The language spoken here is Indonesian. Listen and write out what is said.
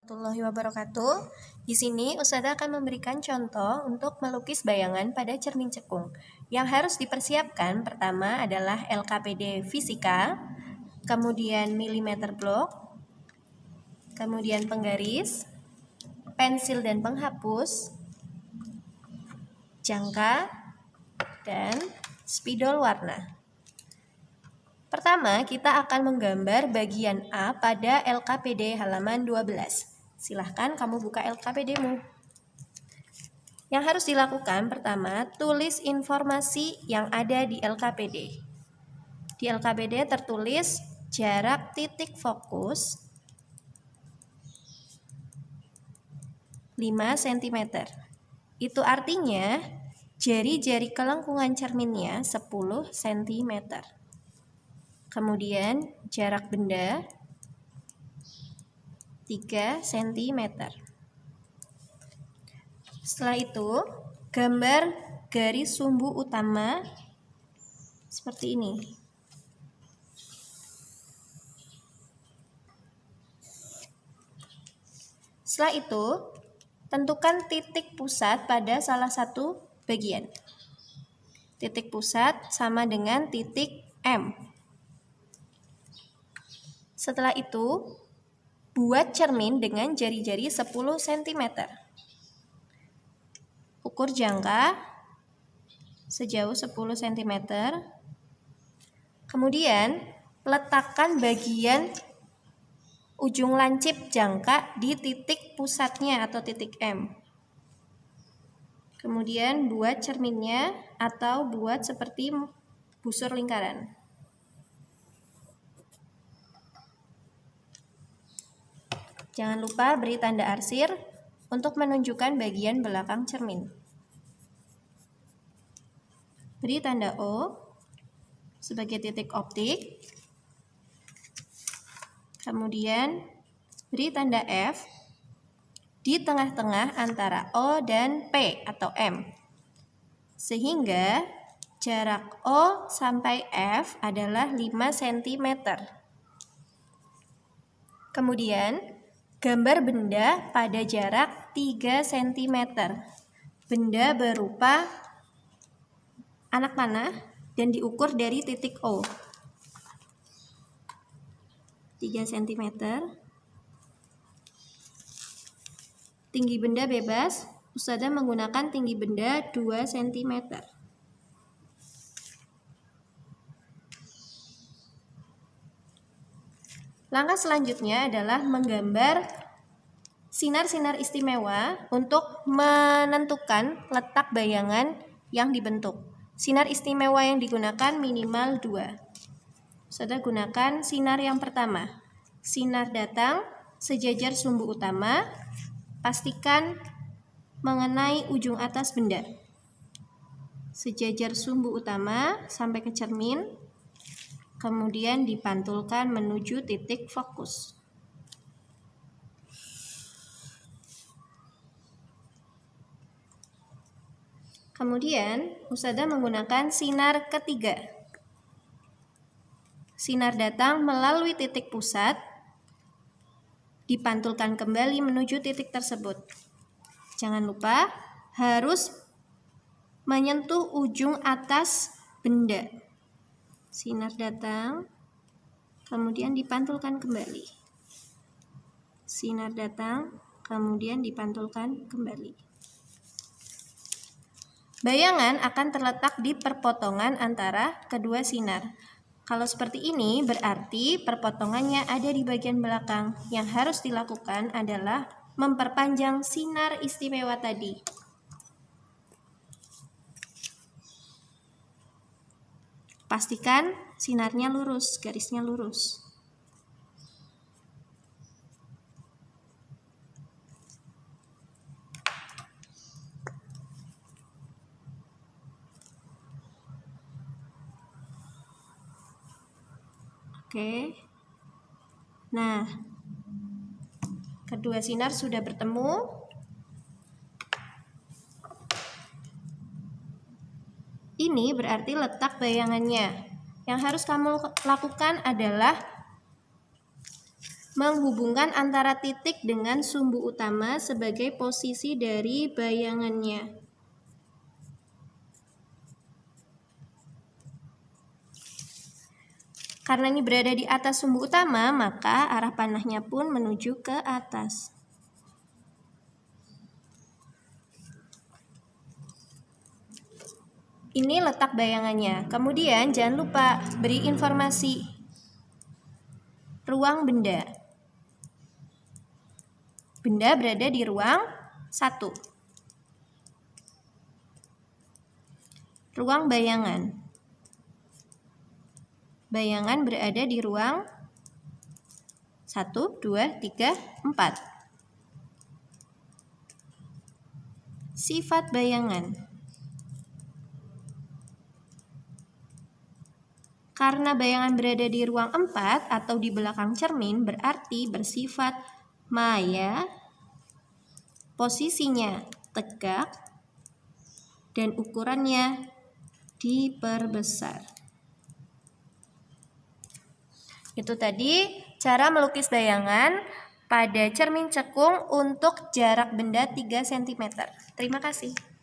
Warahmatullahi wabarakatuh. Di sini Ustazah akan memberikan contoh untuk melukis bayangan pada cermin cekung. Yang harus dipersiapkan pertama adalah LKPD fisika, kemudian milimeter blok, kemudian penggaris, pensil dan penghapus, jangka, dan spidol warna. Pertama, kita akan menggambar bagian A pada LKPD halaman 12. Silahkan kamu buka LKPD-mu. Yang harus dilakukan pertama, tulis informasi yang ada di LKPD. Di LKPD tertulis jarak titik fokus 5 cm. Itu artinya jari-jari kelengkungan cerminnya 10 cm. Kemudian jarak benda 3 cm. Setelah itu, gambar garis sumbu utama seperti ini. Setelah itu, tentukan titik pusat pada salah satu bagian. Titik pusat sama dengan titik M. Setelah itu, buat cermin dengan jari-jari 10 cm. Ukur jangka sejauh 10 cm. Kemudian, letakkan bagian ujung lancip jangka di titik pusatnya atau titik M. Kemudian, buat cerminnya atau buat seperti busur lingkaran. Jangan lupa beri tanda arsir untuk menunjukkan bagian belakang cermin. Beri tanda O sebagai titik optik. Kemudian beri tanda F di tengah-tengah antara O dan P atau M. Sehingga jarak O sampai F adalah 5 cm. Kemudian gambar benda pada jarak 3 cm. Benda berupa anak panah dan diukur dari titik O. 3 cm. Tinggi benda bebas, Ustazah menggunakan tinggi benda 2 cm. Langkah selanjutnya adalah menggambar sinar-sinar istimewa untuk menentukan letak bayangan yang dibentuk. Sinar istimewa yang digunakan minimal 2. Ustazah gunakan sinar yang pertama. Sinar datang sejajar sumbu utama, pastikan mengenai ujung atas benda. Sejajar sumbu utama sampai ke cermin, kemudian dipantulkan menuju titik fokus. Kemudian, Ustazah menggunakan sinar ketiga. Sinar datang melalui titik pusat, dipantulkan kembali menuju titik tersebut. Jangan lupa harus menyentuh ujung atas benda. Sinar datang, kemudian dipantulkan kembali. Sinar datang, kemudian dipantulkan kembali. Bayangan akan terletak di perpotongan antara kedua sinar. Kalau seperti ini berarti perpotongannya ada di bagian belakang. Yang harus dilakukan adalah memperpanjang sinar istimewa tadi. Pastikan sinarnya lurus, garisnya lurus. Oke. Nah, kedua sinar sudah bertemu. Ini berarti letak bayangannya. Yang harus kamu lakukan adalah menghubungkan antara titik dengan sumbu utama sebagai posisi dari bayangannya. Karena ini berada di atas sumbu utama, maka arah panahnya pun menuju ke atas. Ini letak bayangannya. Kemudian jangan lupa beri informasi ruang benda. Benda berada di ruang 1. Ruang bayangan. Bayangan berada di ruang 1, 2, 3, 4. Sifat bayangan. Karena bayangan berada di ruang 4 atau di belakang cermin, berarti bersifat maya, posisinya tegak, dan ukurannya diperbesar. Itu tadi cara melukis bayangan pada cermin cekung untuk jarak benda 3 cm. Terima kasih.